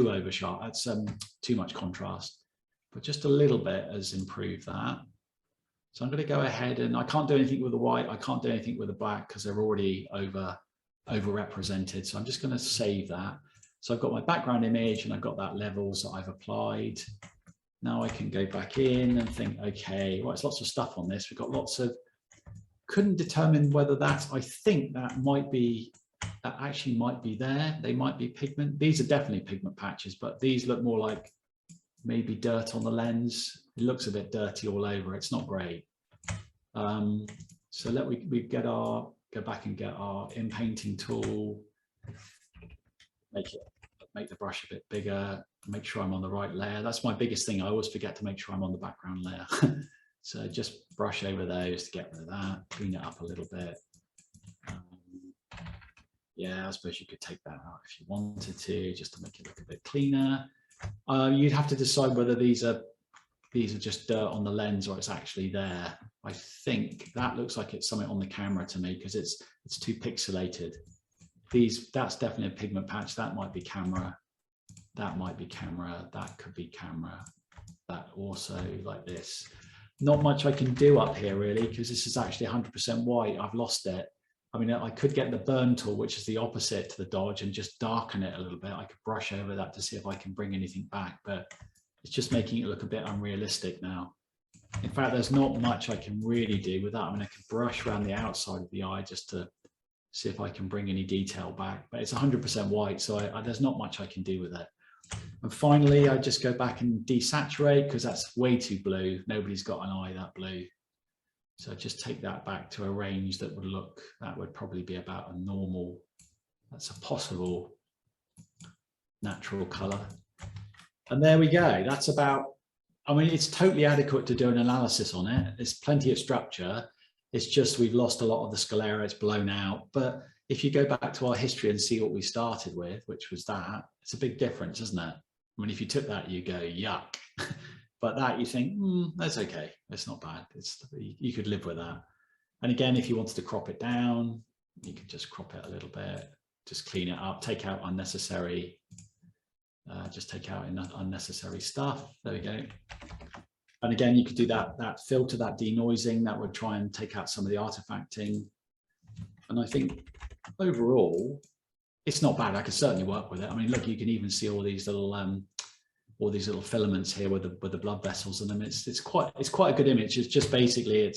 overshot. That's too much contrast. But just a little bit has improved that. So I'm going to go ahead, and I can't do anything with the white. I can't do anything with the black because they're already overrepresented. So I'm just going to save that. So I've got my background image and I've got that levels that I've applied. Now I can go back in and think, okay, well, it's lots of stuff on this. We've got lots of, couldn't determine whether I think that actually might be there. They might be pigment. These are definitely pigment patches, but these look more like maybe dirt on the lens. It looks a bit dirty all over. It's not great. So we go back and get our in-painting tool, make the brush a bit bigger, make sure I'm on the right layer. That's my biggest thing. I always forget to make sure I'm on the background layer. So just brush over those to get rid of that, clean it up a little bit. Yeah, I suppose you could take that out if you wanted to, just to make it look a bit cleaner. You'd have to decide whether these are just dirt on the lens or it's actually there. I think that looks like it's something on the camera to me because it's too pixelated. That's definitely a pigment patch. That might be camera. That might be camera. That could be camera. That also like this. Not much I can do up here really because this is actually 100% white. I've lost it. I mean, I could get the burn tool, which is the opposite to the dodge, and just darken it a little bit. I could brush over that to see if I can bring anything back, but it's just making it look a bit unrealistic now. In fact, there's not much I can really do with that. I mean, I could brush around the outside of the eye just to see if I can bring any detail back, but it's 100% white, so there's not much I can do with it. And finally, I just go back and desaturate because that's way too blue. Nobody's got an eye that blue. So just take that back to a range that would probably be about a normal, that's a possible natural color. And there we go. That's about, I mean, it's totally adequate to do an analysis on it. There's plenty of structure. It's just we've lost a lot of the sclera, it's blown out. But if you go back to our history and see what we started with, which was that, it's a big difference, isn't it? I mean, if you took that, you go, yuck. but that you think, that's okay. It's not bad. You could live with that. And again, if you wanted to crop it down, you could just crop it a little bit, just clean it up, take out unnecessary, just take out unnecessary stuff. There we go. And again, you could do that filter, that denoising, that would try and take out some of the artifacting. And I think overall, it's not bad. I could certainly work with it. I mean, look, you can even see all these little filaments here with the blood vessels in them. It's quite a good image. It's just basically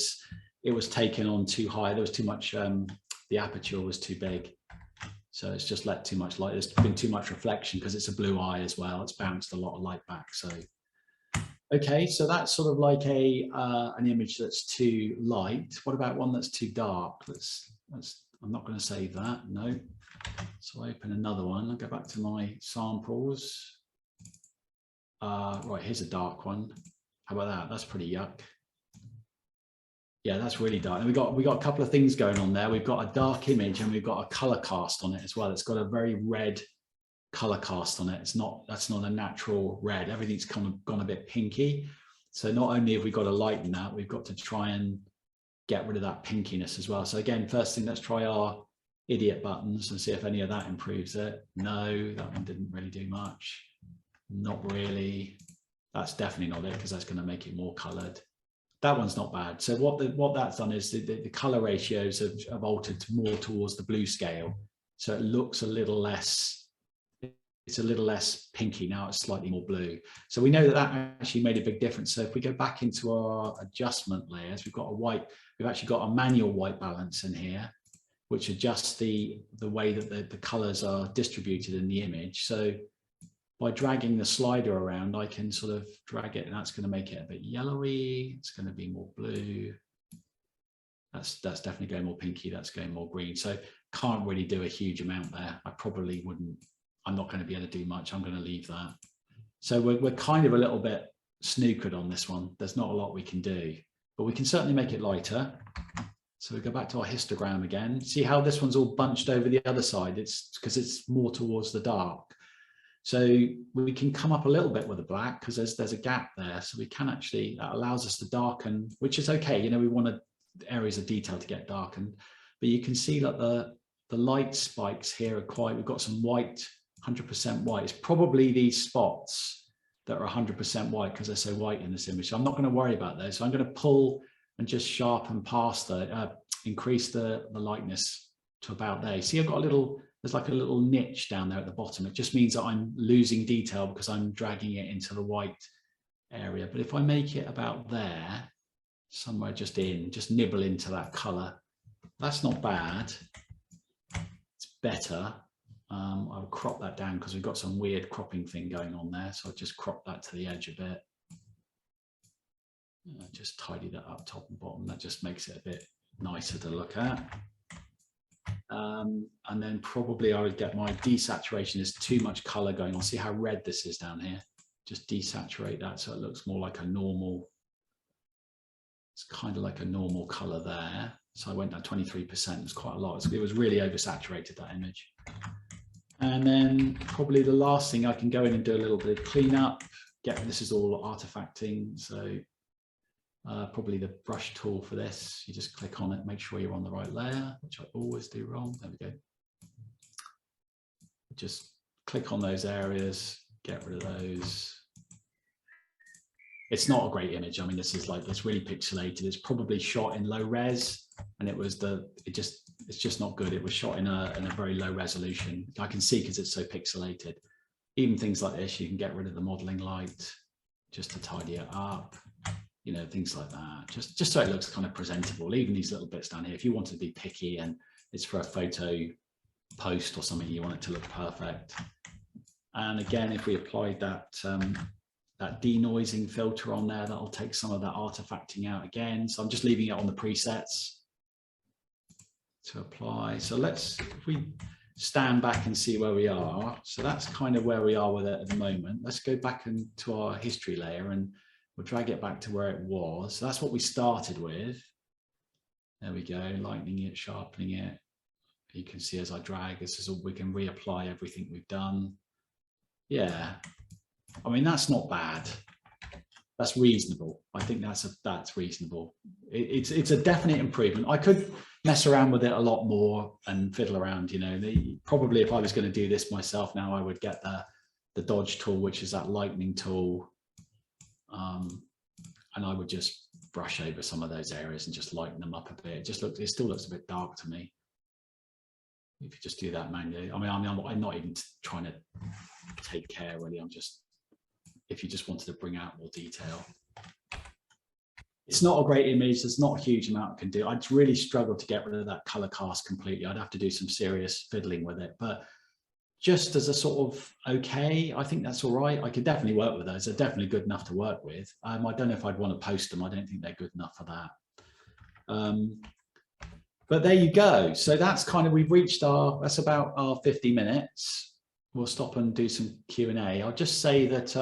it was taken on too high. There was too much. The aperture was too big, so it's just let too much light. There's been too much reflection because it's a blue eye as well. It's bounced a lot of light back. So okay, so that's sort of like an image that's too light. What about one that's too dark? I'm not going to save that. No. So I open another one. I'll go back to my samples. Right, here's a dark one. How about that? That's pretty yuck. Yeah, that's really dark. And we got a couple of things going on there. We've got a dark image and we've got a color cast on it as well. It's got a very red color cast on it. That's not a natural red. Everything's kind of gone a bit pinky. So not only have we got to lighten that, we've got to try and get rid of that pinkiness as well. So again, first thing, let's try our idiot buttons and see if any of that improves it. No, that one didn't really do much. Not really. That's definitely not it, because that's going to make it more colored. That one's not bad. So what that's done is the color ratios have altered more towards the blue scale. So it looks a little less, it's a little less pinky. Now it's slightly more blue. So we know that actually made a big difference. So if we go back into our adjustment layers, we've actually got a manual white balance in here, which adjusts the way that the colors are distributed in the image. So by dragging the slider around, I can sort of drag it, and that's going to make it a bit yellowy. It's going to be more blue. That's definitely going more pinky. That's going more green. So can't really do a huge amount there. I probably wouldn't. I'm not going to be able to do much. I'm going to leave that. So we're kind of a little bit snookered on this one. There's not a lot we can do, but we can certainly make it lighter. So we go back to our histogram again. See how this one's all bunched over the other side? It's because it's more towards the dark. So we can come up a little bit with the black because there's a gap there. So we can actually, that allows us to darken, which is okay. You know, we want areas of detail to get darkened, but you can see that the light spikes here are we've got some white, 100% white. It's probably these spots that are 100% white because they're so white in this image. So I'm not going to worry about those. So I'm going to pull and just sharpen past increase the lightness to about there. See, I've got there's like a little niche down there at the bottom. It just means that I'm losing detail because I'm dragging it into the white area. But if I make it about there, somewhere just nibble into that color, that's not bad. It's better. I'll crop that down because we've got some weird cropping thing going on there. So I'll just crop that to the edge a bit. Just tidy that up top and bottom. That just makes it a bit nicer to look at. And then probably I would get my desaturation. There's too much color going on. See how red this is down here? Just desaturate that so it looks more like a normal, it's kind of like a normal color there. So I went down 23%, it was quite a lot. It was really oversaturated, that image. And then probably the last thing, I can go in and do a little bit of cleanup. This is all artifacting. So probably the brush tool for this, you just click on it, make sure you're on the right layer, which I always do wrong. There we go. Just click on those areas, get rid of those. It's not a great image. I mean, this is like, it's really pixelated. It's probably shot in low res, and it's just not good. It was shot in a very low resolution. I can see because it's so pixelated. Even things like this, you can get rid of the modeling light just to tidy it up. You know, things like that, just so it looks kind of presentable. Even these little bits down here, if you want to be picky and it's for a photo post or something, you want it to look perfect. And again, if we applied that denoising filter on there, that'll take some of that artifacting out again. So I'm just leaving it on the presets to apply. So if we stand back and see where we are. So that's kind of where we are with it at the moment. Let's go back into our history layer and we'll drag it back to where it was. So that's what we started with. There we go, lightening it, sharpening it. You can see as I drag, this is all, we can reapply everything we've done. Yeah, I mean, that's not bad. that's reasonable. I think that's reasonable. It's a definite improvement. I could mess around with it a lot more and fiddle around, you know. Probably if I was going to do this myself now, I would get the dodge tool, which is that lightning tool, and I would just brush over some of those areas and just lighten them up a bit. It still looks a bit dark to me if you just do that manually. I mean, I'm not even trying to take care really. I'm just, if you just wanted to bring out more detail. It's not a great image. There's not a huge amount I can do. I'd really struggle to get rid of that color cast completely. I'd have to do some serious fiddling with it, but just as a sort of, okay, I think that's all right. I could definitely work with those. They're definitely good enough to work with. I don't know if I'd want to post them. I don't think they're good enough for that. But there you go. So that's kind of, we've reached that's about our 50 minutes. We'll stop and do some Q&A. I'll just say that,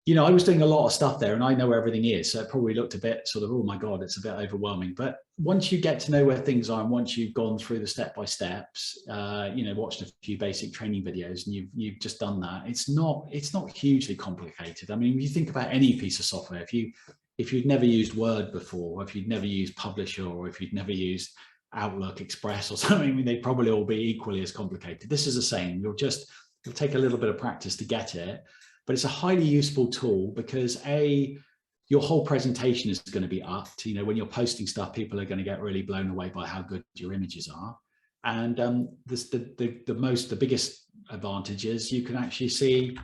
you know, I was doing a lot of stuff there and I know where everything is. So it probably looked a bit sort of, oh my God, it's a bit overwhelming. But once you get to know where things are and once you've gone through the step-by-steps, you know, watched a few basic training videos and you've just done that, it's not hugely complicated. I mean, if you think about any piece of software, if you'd never used Word before, or if you'd never used Publisher, or if you'd never used Outlook Express or something, I mean, they'd probably all be equally as complicated. This is the same. You'll take a little bit of practice to get it. But it's a highly useful tool because your whole presentation is going to be upped. You know, when you're posting stuff, people are going to get really blown away by how good your images are. And the biggest advantage is you can actually see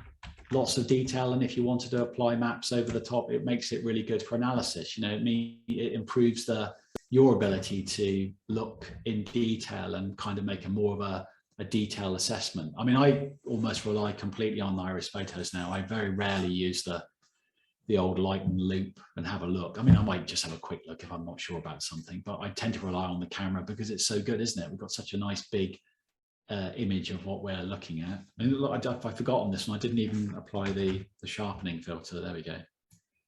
lots of detail. And if you wanted to apply maps over the top, it makes it really good for analysis. You know, it improves your ability to look in detail and kind of make more of a detailed assessment. I mean, I almost rely completely on the iris photos now. I very rarely use the old light and loop and have a look. I mean, I might just have a quick look if I'm not sure about something, but I tend to rely on the camera because it's so good, isn't it? We've got such a nice big image of what we're looking at. And look, I forgot on this one, I didn't even apply the sharpening filter. There we go.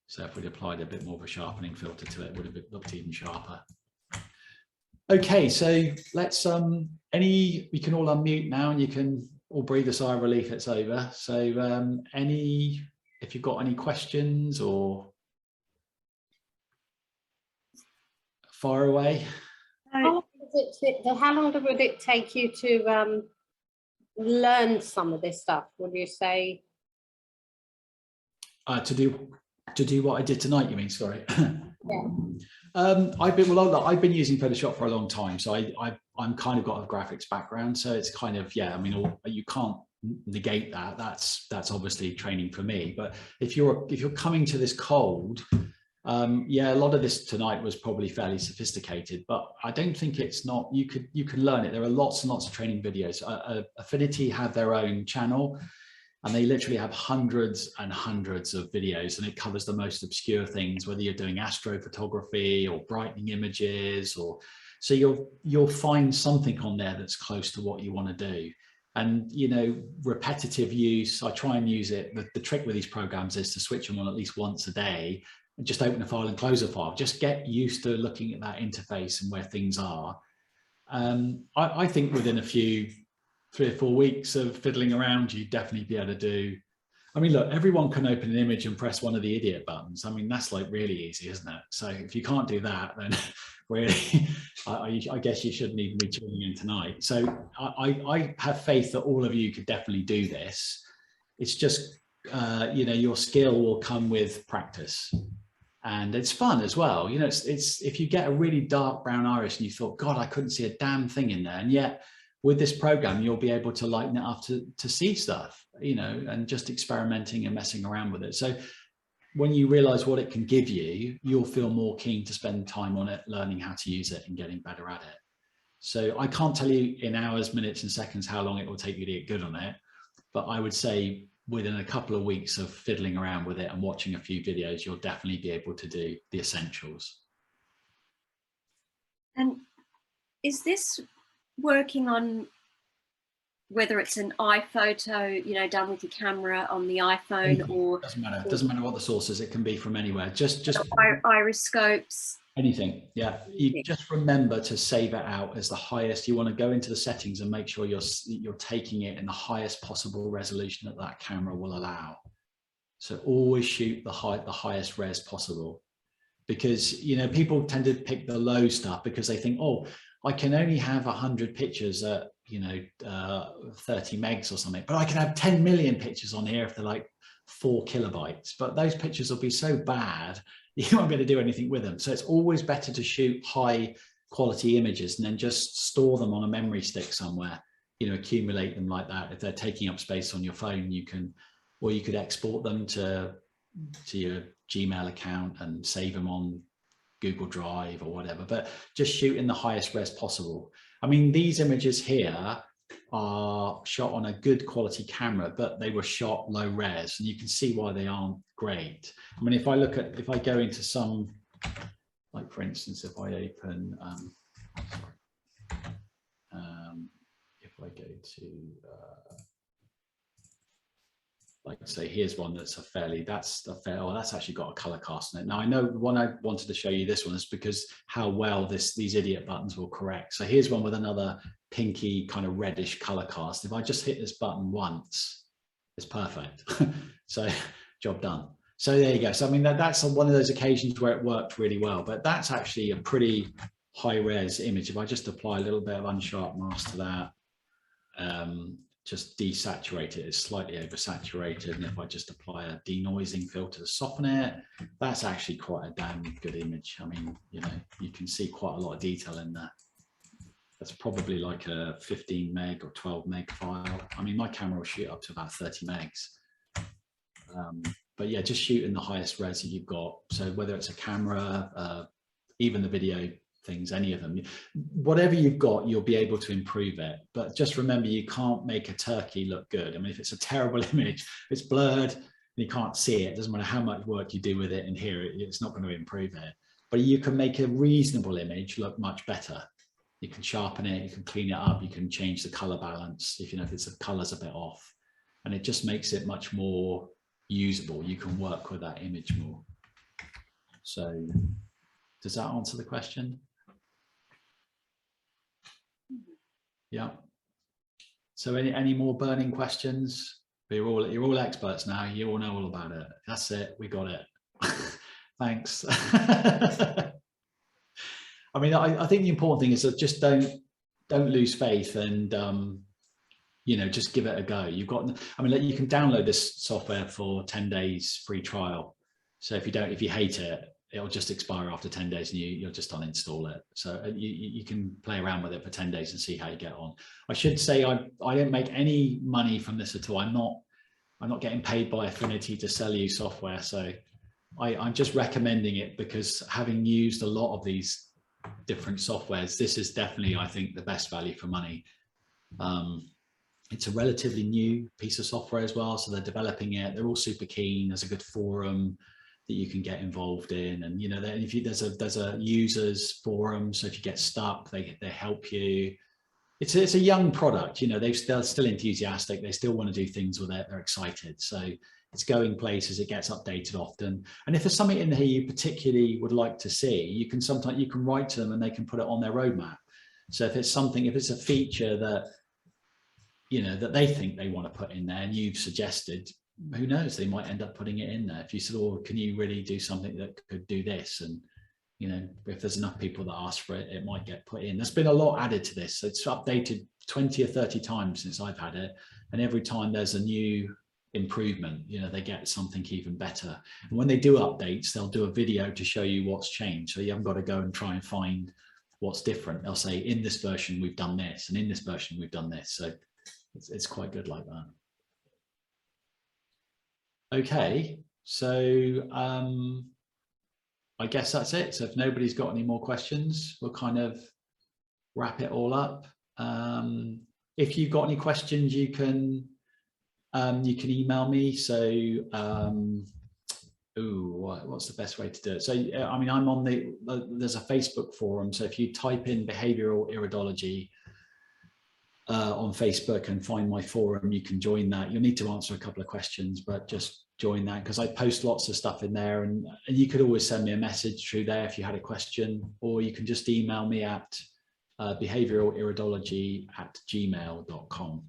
So if we'd applied a bit more of a sharpening filter to it, it would have looked even sharper. Okay, so let's we can all unmute now and you can all breathe a sigh of relief, it's over. So if you've got any questions or fire away. How long would it take you to learn some of this stuff, would you say? To do what I did tonight, you mean? Sorry. Yeah. I've been using Photoshop for a long time, so I'm kind of got a graphics background, so it's kind of, yeah, I mean, you can't negate that. That's obviously training for me. But if you're coming to this cold, yeah, a lot of this tonight was probably fairly sophisticated, but I don't think it's not. You can learn it. There are lots and lots of training videos. Affinity have their own channel. And they literally have hundreds and hundreds of videos, and it covers the most obscure things, whether you're doing astrophotography or brightening images, so you'll find something on there that's close to what you want to do. And, you know, repetitive use, I try and use it. The trick with these programs is to switch them on at least once a day and just open a file and close a file. Just get used to looking at that interface and where things are. I think within a few 3 or 4 weeks of fiddling around, you'd definitely be able to do. I mean, look, everyone can open an image and press one of the idiot buttons. I mean, that's like really easy, isn't it? So if you can't do that, then really, I guess you shouldn't even be tuning in tonight. So I have faith that all of you could definitely do this. It's just, you know, your skill will come with practice. And it's fun as well. You know, it's if you get a really dark brown iris and you thought, God, I couldn't see a damn thing in there. And yet, with this program, you'll be able to lighten it up to see stuff, you know, and just experimenting and messing around with it. So when you realize what it can give you, you'll feel more keen to spend time on it, learning how to use it and getting better at it. So I can't tell you in hours, minutes and seconds how long it will take you to get good on it. But I would say within a couple of weeks of fiddling around with it and watching a few videos, you'll definitely be able to do the essentials. And is this working on whether it's an iPhoto, you know, done with your camera on the iPhone, or doesn't matter what the source is, it can be from anywhere, just iriscopes, anything. Yeah, you just remember to save it out as the highest. You want to go into the settings and make sure you're taking it in the highest possible resolution that camera will allow. So always shoot the highest res possible, because, you know, people tend to pick the low stuff because they think, oh, I can only have 100 pictures at, you know, 30 megs or something, but I can have 10 million pictures on here if they're like 4 kilobytes, but those pictures will be so bad, you won't be able to do anything with them. So it's always better to shoot high quality images and then just store them on a memory stick somewhere, you know, accumulate them like that. If they're taking up space on your phone, you can, or you could export them to your Gmail account and save them on Google Drive or whatever, but just shoot in the highest res possible. I mean, these images here are shot on a good quality camera, but they were shot low res, and you can see why they aren't great. I mean, if I go into some, like for instance, if I open, if I go to, like say, here's one that's that's actually got a color cast in it. Now I know the one I wanted to show you, this one, is because how well these idiot buttons will correct. So here's one with another pinky kind of reddish color cast. If I just hit this button once, it's perfect. So job done. So there you go. So I mean, that's one of those occasions where it worked really well, but that's actually a pretty high res image. If I just apply a little bit of unsharp mask to that, just desaturate it, it's slightly oversaturated, and if I just apply a denoising filter to soften it, that's actually quite a damn good image. I mean, you know, you can see quite a lot of detail in there. That's probably like a 15 meg or 12 meg file. I mean, my camera will shoot up to about 30 megs. But yeah, just shoot in the highest res that you've got. So whether it's a camera, even the video things, any of them, whatever you've got, you'll be able to improve it. But just remember, you can't make a turkey look good. I mean, if it's a terrible image, it's blurred, and you can't see it, doesn't matter how much work you do with it and hear it, it's not going to improve it. But you can make a reasonable image look much better. You can sharpen it, you can clean it up, you can change the color balance if you know if the color's a bit off, and it just makes it much more usable. You can work with that image more. So does that answer the question? Yeah. So any more burning questions? You're all experts now. You all know all about it. That's it. We got it. Thanks. I mean, I think the important thing is that just don't lose faith, and you know, just give it a go. You've got, I mean, you can download this software for 10 days free trial. So if you hate it, it'll just expire after 10 days and you'll just uninstall it. So you can play around with it for 10 days and see how you get on. I should say I don't make any money from this at all. I'm not getting paid by Affinity to sell you software. So I'm just recommending it because having used a lot of these different softwares, this is definitely, I think, the best value for money. It's a relatively new piece of software as well. So they're developing it. They're all super keen. There's a good forum that you can get involved in, and you know, there's a users forum, so if you get stuck, they help you. It's a young product, you know, they're still enthusiastic, they still want to do things with it, they're excited, so it's going places, it gets updated often. And if there's something in here you particularly would like to see, you can write to them and they can put it on their roadmap. So if it's a feature that, you know, that they think they want to put in there and you've suggested, who knows, they might end up putting it in there. If you said, oh, can you really do something that could do this? And, you know, if there's enough people that ask for it, it might get put in. There's been a lot added to this. It's updated 20 or 30 times since I've had it. And every time there's a new improvement, you know, they get something even better. And when they do updates, they'll do a video to show you what's changed. So you haven't got to go and try and find what's different. They'll say, in this version, we've done this, and in this version, we've done this. So it's quite good like that. Okay, so I guess that's it. So if nobody's got any more questions, we'll kind of wrap it all up. If you've got any questions, you can email me. So what's the best way to do it? So I mean, I'm on there's a Facebook forum. So if you type in Behavioural Iridology on Facebook and find my forum, you can join that. You'll need to answer a couple of questions, but just join that because I post lots of stuff in there, and you could always send me a message through there if you had a question, or you can just email me at behavioraliridology@gmail.com.